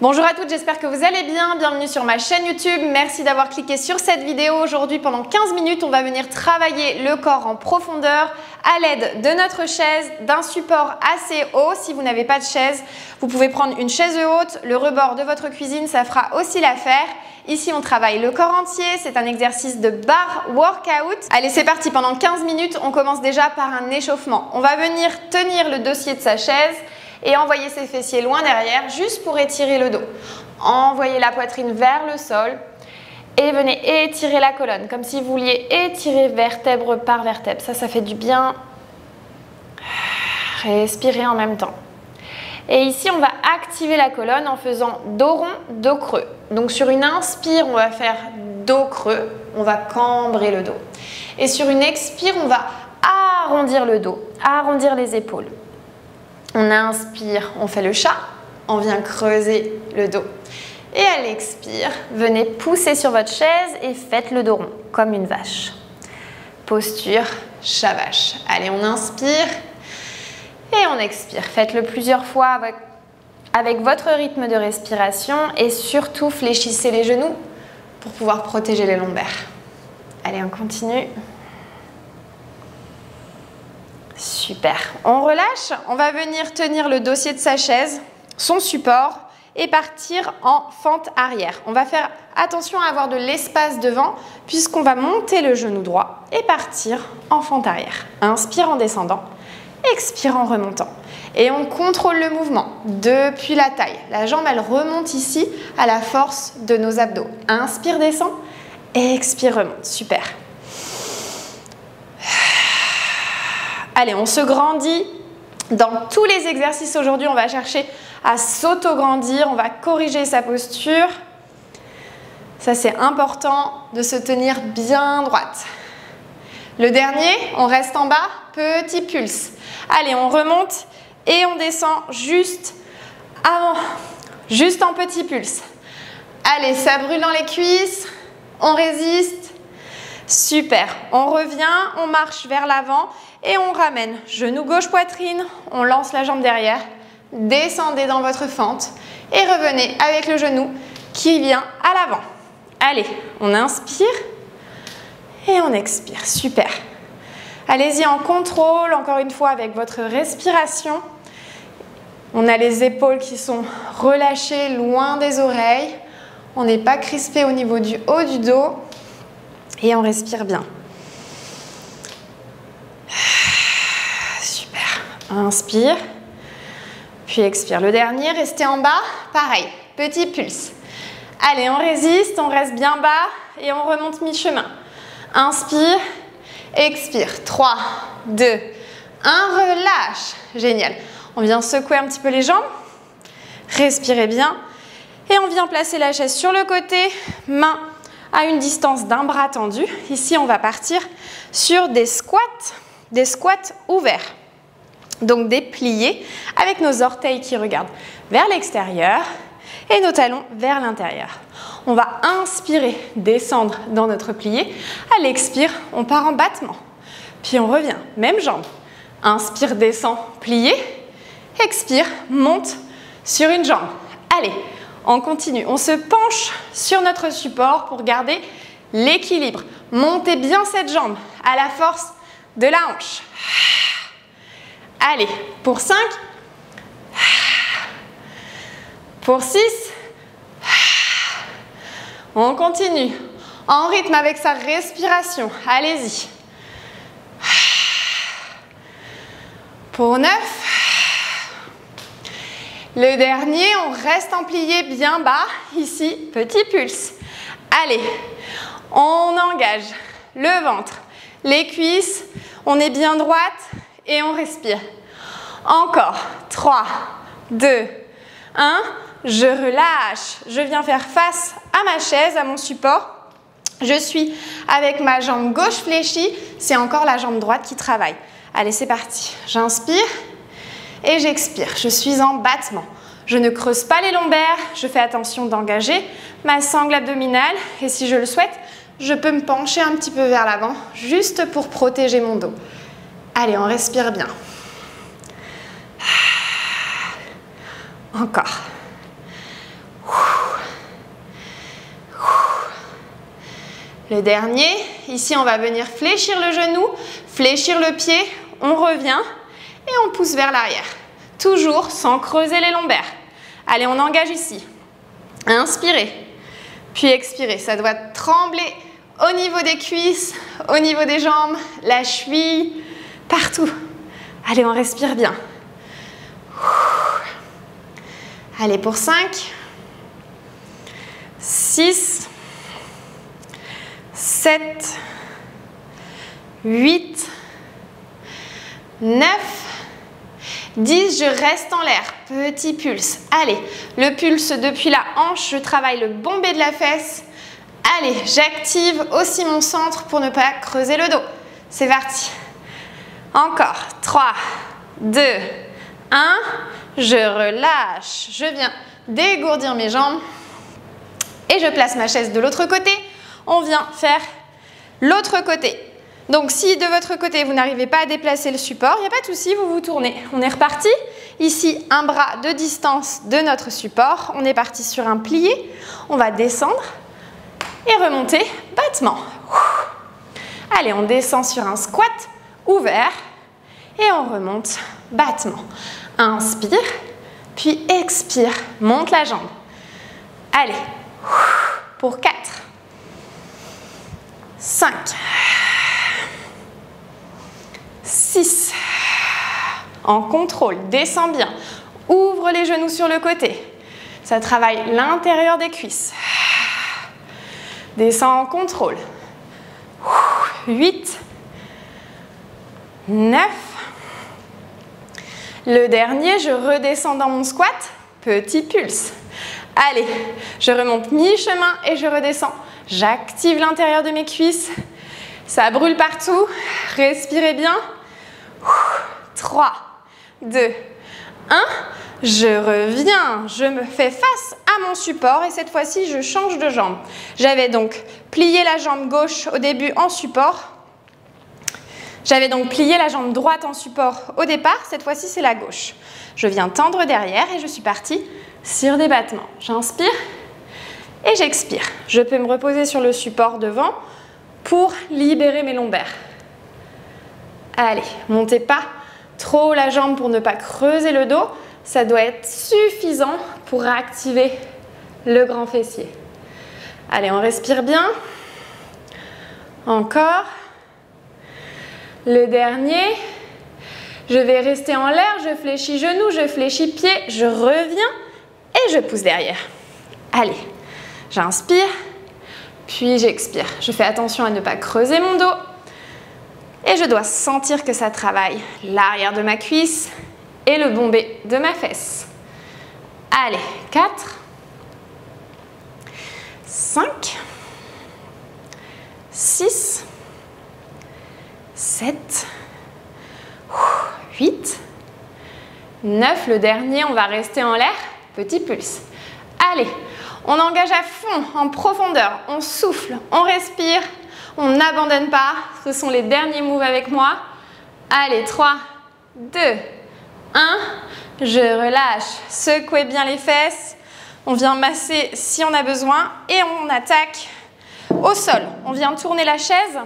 Bonjour à toutes, j'espère que vous allez bien. Bienvenue sur ma chaîne YouTube. Merci d'avoir cliqué sur cette vidéo. Aujourd'hui, pendant 15 minutes, on va venir travailler le corps en profondeur à l'aide de notre chaise, d'un support assez haut. Si vous n'avez pas de chaise, vous pouvez prendre une chaise haute, le rebord de votre cuisine, ça fera aussi l'affaire. Ici, on travaille le corps entier. C'est un exercice de bar workout. Allez, c'est parti. Pendant 15 minutes, on commence déjà par un échauffement. On va venir tenir le dossier de sa chaise et envoyer ses fessiers loin derrière, juste pour étirer le dos. Envoyez la poitrine vers le sol et venez étirer la colonne, comme si vous vouliez étirer vertèbre par vertèbre. Ça fait du bien. Respirez en même temps. Et ici, on va activer la colonne en faisant dos rond, dos creux. Donc sur une inspire, on va faire dos creux, on va cambrer le dos. Et sur une expire, on va arrondir le dos, arrondir les épaules. On inspire, on fait le chat, on vient creuser le dos. Et à l'expire, venez pousser sur votre chaise et faites le dos rond, comme une vache. Posture chat-vache. Allez, on inspire et on expire. Faites-le plusieurs fois avec votre rythme de respiration et surtout fléchissez les genoux pour pouvoir protéger les lombaires. Allez, on continue. Super. On relâche. On va venir tenir le dossier de sa chaise, son support, et partir en fente arrière. On va faire attention à avoir de l'espace devant puisqu'on va monter le genou droit et partir en fente arrière. Inspire en descendant, expire en remontant. Et on contrôle le mouvement depuis la taille. La jambe, elle remonte ici à la force de nos abdos. Inspire, descend, expire, remonte. Super. Allez, on se grandit. Dans tous les exercices aujourd'hui, on va chercher à s'auto-grandir. On va corriger sa posture. Ça, c'est important de se tenir bien droite. Le dernier, on reste en bas, petit pulse. Allez, on remonte et on descend juste avant, juste en petit pulse. Allez, ça brûle dans les cuisses. On résiste. Super. On revient, on marche vers l'avant. Et on ramène, genou gauche poitrine, on lance la jambe derrière, descendez dans votre fente et revenez avec le genou qui vient à l'avant. Allez, on inspire et on expire, super. Allez-y en contrôle, encore une fois avec votre respiration. On a les épaules qui sont relâchées loin des oreilles. On n'est pas crispé au niveau du haut du dos et on respire bien. Inspire, puis expire. Le dernier, restez en bas, pareil, petit pulse. Allez, on résiste, on reste bien bas et on remonte mi-chemin. Inspire, expire. 3, 2, 1, relâche. Génial. On vient secouer un petit peu les jambes, respirez bien et on vient placer la chaise sur le côté, main à une distance d'un bras tendu. Ici, on va partir sur des squats ouverts. Donc des pliés avec nos orteils qui regardent vers l'extérieur et nos talons vers l'intérieur. On va inspirer, descendre dans notre plié. À l'expire, on part en battement. Puis on revient, même jambe. Inspire, descend, plié. Expire, monte sur une jambe. Allez, on continue. On se penche sur notre support pour garder l'équilibre. Montez bien cette jambe à la force de la hanche. Allez, pour 5, pour 6, on continue en rythme avec sa respiration. Allez-y. Pour 9, le dernier, on reste en plié bien bas. Ici, petit pulse. Allez, on engage le ventre, les cuisses, on est bien droite. Et on respire. Encore. 3, 2, 1. Je relâche. Je viens faire face à ma chaise, à mon support. Je suis avec ma jambe gauche fléchie. C'est encore la jambe droite qui travaille. Allez, c'est parti. J'inspire et j'expire. Je suis en battement. Je ne creuse pas les lombaires. Je fais attention d'engager ma sangle abdominale. Et si je le souhaite, je peux me pencher un petit peu vers l'avant, juste pour protéger mon dos. Allez, on respire bien. Encore. Le dernier, ici on va venir fléchir le genou, fléchir le pied, on revient et on pousse vers l'arrière. Toujours sans creuser les lombaires. Allez, on engage ici. Inspirez, puis expirez. Ça doit trembler au niveau des cuisses, au niveau des jambes, la cheville, partout. Allez, on respire bien. Allez, pour 5, 6, 7, 8, 9, 10, je reste en l'air, petit pulse. Allez, le pulse depuis la hanche, je travaille le bombé de la fesse. Allez, j'active aussi mon centre pour ne pas creuser le dos. C'est parti. Encore, 3, 2, 1, je relâche. Je viens dégourdir mes jambes et je place ma chaise de l'autre côté. On vient faire l'autre côté. Donc si de votre côté vous n'arrivez pas à déplacer le support, il n'y a pas de souci, vous vous tournez. On est reparti. Ici, un bras de distance de notre support. On est parti sur un plié. On va descendre et remonter, battement. Allez, on descend sur un squat ouvert et on remonte, battement. Inspire, puis expire, monte la jambe. Allez, pour 4, 5, 6, en contrôle, descends bien, ouvre les genoux sur le côté, ça travaille l'intérieur des cuisses, descends en contrôle, 8, 9, le dernier, je redescends dans mon squat, petit pulse. Allez, je remonte mi-chemin et je redescends. J'active l'intérieur de mes cuisses. Ça brûle partout. Respirez bien. 3, 2, 1. Je reviens. Je me fais face à mon support et cette fois-ci, je change de jambe. J'avais donc plié la jambe gauche au début en support. J'avais donc plié la jambe droite en support au départ. Cette fois-ci, c'est la gauche. Je viens tendre derrière et je suis partie sur des battements. J'inspire et j'expire. Je peux me reposer sur le support devant pour libérer mes lombaires. Allez, montez pas trop la jambe pour ne pas creuser le dos. Ça doit être suffisant pour activer le grand fessier. Allez, on respire bien. Encore. Le dernier. Je vais rester en l'air, je fléchis genoux, je fléchis pied, je reviens et je pousse derrière. Allez, j'inspire, puis j'expire. Je fais attention à ne pas creuser mon dos et je dois sentir que ça travaille l'arrière de ma cuisse et le bombé de ma fesse. Allez, 4, 5, 6, 7, 8, 9, le dernier, on va rester en l'air, petit pulse. Allez, on engage à fond, en profondeur, on souffle, on respire, on n'abandonne pas, ce sont les derniers moves avec moi. Allez, 3, 2, 1, je relâche, secouez bien les fesses, on vient masser si on a besoin et on attaque au sol. On vient tourner la chaise.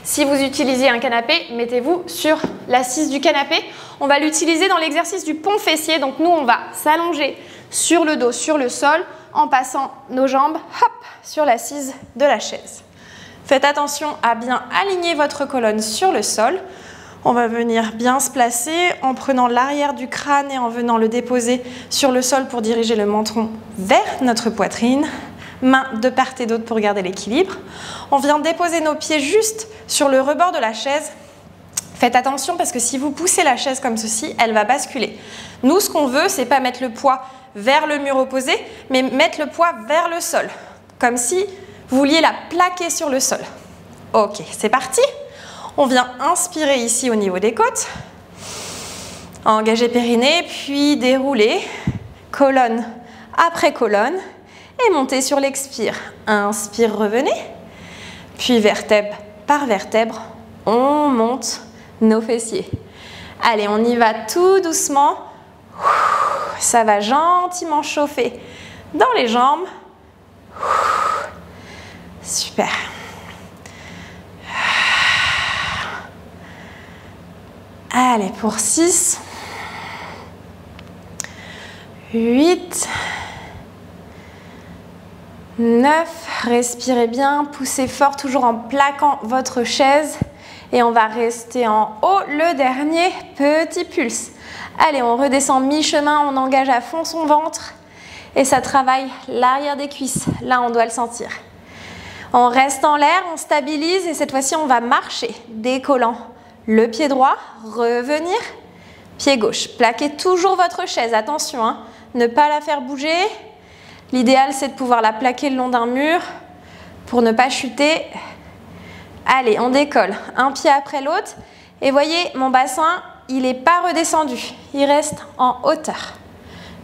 Si vous utilisez un canapé, mettez-vous sur l'assise du canapé. On va l'utiliser dans l'exercice du pont fessier. Donc nous, on va s'allonger sur le dos, sur le sol, en passant nos jambes hop, sur l'assise de la chaise. Faites attention à bien aligner votre colonne sur le sol. On va venir bien se placer en prenant l'arrière du crâne et en venant le déposer sur le sol pour diriger le menton vers notre poitrine. Mains de part et d'autre pour garder l'équilibre. On vient déposer nos pieds juste sur le rebord de la chaise. Faites attention parce que si vous poussez la chaise comme ceci, elle va basculer. Nous, ce qu'on veut, c'est pas mettre le poids vers le mur opposé, mais mettre le poids vers le sol. Comme si vous vouliez la plaquer sur le sol. Ok, c'est parti. On vient inspirer ici au niveau des côtes. Engager périnée, puis dérouler. Colonne après colonne. Et montez sur l'expire. Inspire, revenez. Puis vertèbre par vertèbre, on monte nos fessiers. Allez, on y va tout doucement. Ça va gentiment chauffer dans les jambes. Super. Allez, pour 6, 8, 9, respirez bien, poussez fort, toujours en plaquant votre chaise. Et on va rester en haut, le dernier petit pulse. Allez, on redescend mi-chemin, on engage à fond son ventre. Et ça travaille l'arrière des cuisses. Là, on doit le sentir. On reste en l'air, on stabilise et cette fois-ci, on va marcher, décollant le pied droit, revenir, pied gauche. Plaquez toujours votre chaise, attention, hein, ne pas la faire bouger. L'idéal, c'est de pouvoir la plaquer le long d'un mur pour ne pas chuter. Allez, on décolle, un pied après l'autre. Et voyez, mon bassin, il n'est pas redescendu, il reste en hauteur.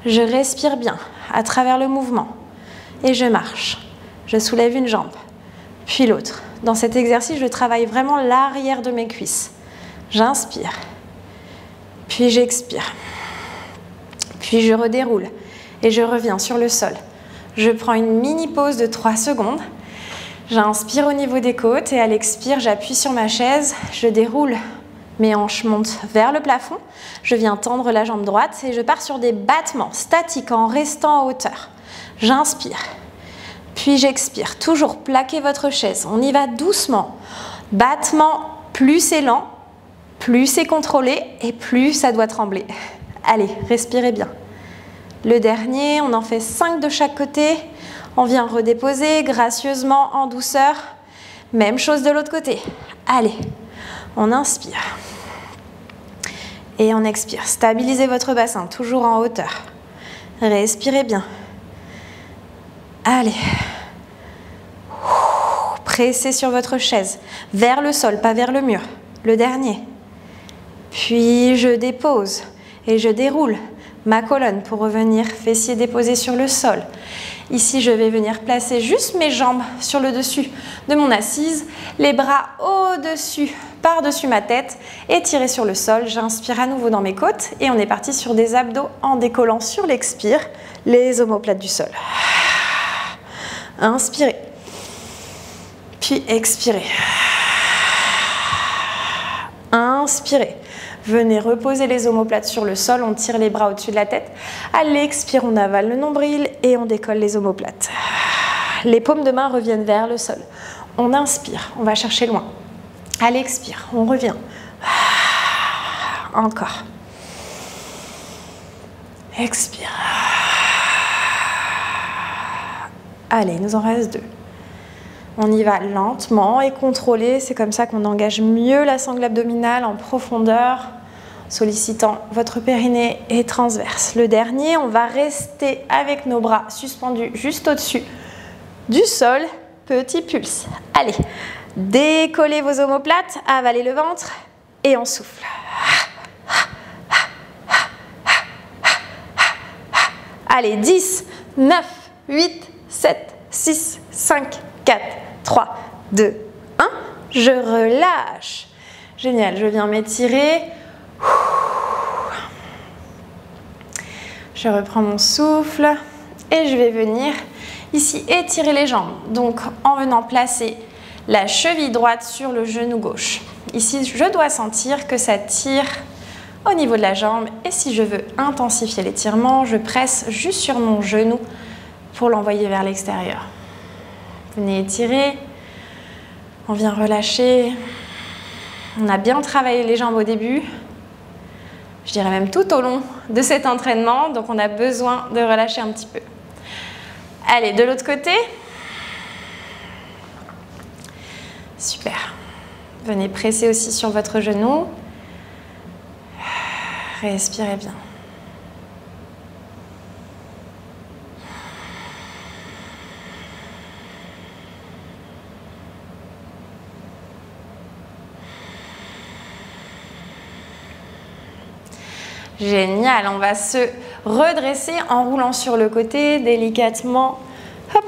Je respire bien à travers le mouvement et je marche. Je soulève une jambe, puis l'autre. Dans cet exercice, je travaille vraiment l'arrière de mes cuisses. J'inspire, puis j'expire, puis je redéroule et je reviens sur le sol. Je prends une mini pause de 3 secondes. J'inspire au niveau des côtes et à l'expire, j'appuie sur ma chaise, je déroule. Mes hanches montent vers le plafond. Je viens tendre la jambe droite et je pars sur des battements statiques en restant en hauteur. J'inspire, puis j'expire. Toujours plaquez votre chaise. On y va doucement. Battement, plus c'est lent, plus c'est contrôlé et plus ça doit trembler. Allez, respirez bien. Le dernier, on en fait 5 de chaque côté. On vient redéposer gracieusement en douceur. Même chose de l'autre côté. Allez, on inspire. Et on expire. Stabilisez votre bassin, toujours en hauteur. Respirez bien. Allez. Pressez sur votre chaise, vers le sol, pas vers le mur. Le dernier. Puis je dépose et je déroule ma colonne pour revenir fessier déposé sur le sol. Ici, je vais venir placer juste mes jambes sur le dessus de mon assise, les bras au-dessus, par-dessus ma tête et tirer sur le sol. J'inspire à nouveau dans mes côtes et on est parti sur des abdos en décollant sur l'expire, les omoplates du sol. Inspirez, puis expirez. Inspirez. Venez reposer les omoplates sur le sol, on tire les bras au-dessus de la tête. À l'expire, on avale le nombril et on décolle les omoplates. Les paumes de main reviennent vers le sol. On inspire, on va chercher loin. À l'expire, on revient. Encore. Expire. Allez, il nous en reste 2. On y va lentement et contrôlé. C'est comme ça qu'on engage mieux la sangle abdominale en profondeur, sollicitant votre périnée et transverse. Le dernier, on va rester avec nos bras suspendus juste au-dessus du sol. Petit pulse. Allez, décollez vos omoplates, avalez le ventre et on souffle. Allez, 10, 9, 8, 7, 6, 5, 4, 3, 2, 1. Je relâche. Génial, je viens m'étirer. Je reprends mon souffle et je vais venir ici étirer les jambes. Donc en venant placer la cheville droite sur le genou gauche. Ici, je dois sentir que ça tire au niveau de la jambe. Et si je veux intensifier l'étirement, je presse juste sur mon genou pour l'envoyer vers l'extérieur. Venez étirer. On vient relâcher. On a bien travaillé les jambes au début. Je dirais même tout au long de cet entraînement. Donc on a besoin de relâcher un petit peu. Allez, de l'autre côté. Super. Venez presser aussi sur votre genou. Respirez bien. Génial, on va se redresser en roulant sur le côté délicatement. Hop,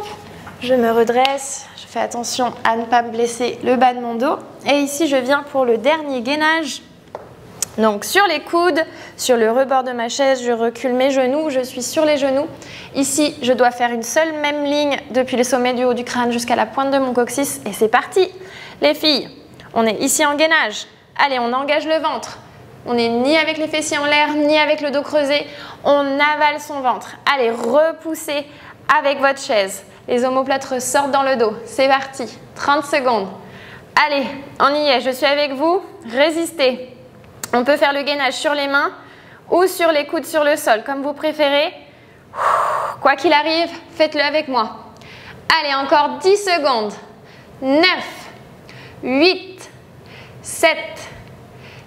je me redresse, je fais attention à ne pas me blesser le bas de mon dos. Et ici, je viens pour le dernier gainage. Donc sur les coudes, sur le rebord de ma chaise, je recule mes genoux, je suis sur les genoux. Ici, je dois faire une seule même ligne depuis le sommet du haut du crâne jusqu'à la pointe de mon coccyx et c'est parti. Les filles, on est ici en gainage. Allez, on engage le ventre. On n'est ni avec les fessiers en l'air, ni avec le dos creusé. On avale son ventre. Allez, repoussez avec votre chaise. Les omoplates ressortent dans le dos. C'est parti. 30 secondes. Allez, on y est. Je suis avec vous. Résistez. On peut faire le gainage sur les mains ou sur les coudes sur le sol, comme vous préférez. Quoi qu'il arrive, faites-le avec moi. Allez, encore 10 secondes. 9, 8, 7,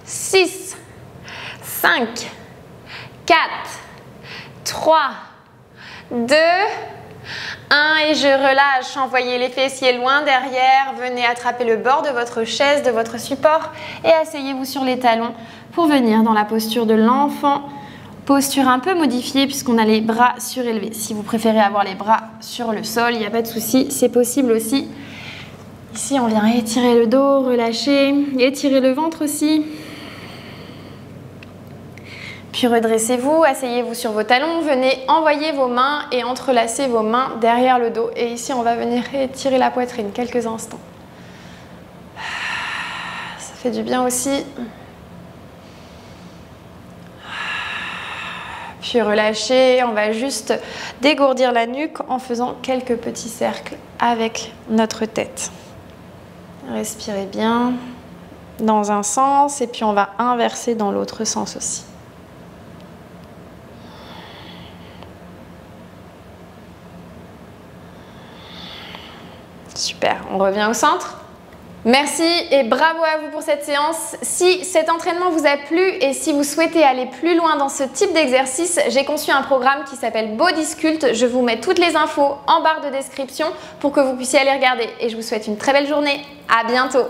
6, 5, 4, 3, 2, 1 et je relâche. Envoyez les fessiers loin derrière. Venez attraper le bord de votre chaise, de votre support et asseyez-vous sur les talons pour venir dans la posture de l'enfant. Posture un peu modifiée puisqu'on a les bras surélevés. Si vous préférez avoir les bras sur le sol, il n'y a pas de souci, c'est possible aussi. Ici, on vient étirer le dos, relâcher, étirer le ventre aussi. Puis redressez-vous, asseyez-vous sur vos talons, venez envoyer vos mains et entrelacer vos mains derrière le dos. Et ici, on va venir étirer la poitrine quelques instants. Ça fait du bien aussi. Puis relâchez, on va juste dégourdir la nuque en faisant quelques petits cercles avec notre tête. Respirez bien dans un sens et puis on va inverser dans l'autre sens aussi. Super, on revient au centre. Merci et bravo à vous pour cette séance. Si cet entraînement vous a plu et si vous souhaitez aller plus loin dans ce type d'exercice, j'ai conçu un programme qui s'appelle Bodysculpt. Je vous mets toutes les infos en barre de description pour que vous puissiez aller regarder. Et je vous souhaite une très belle journée. À bientôt.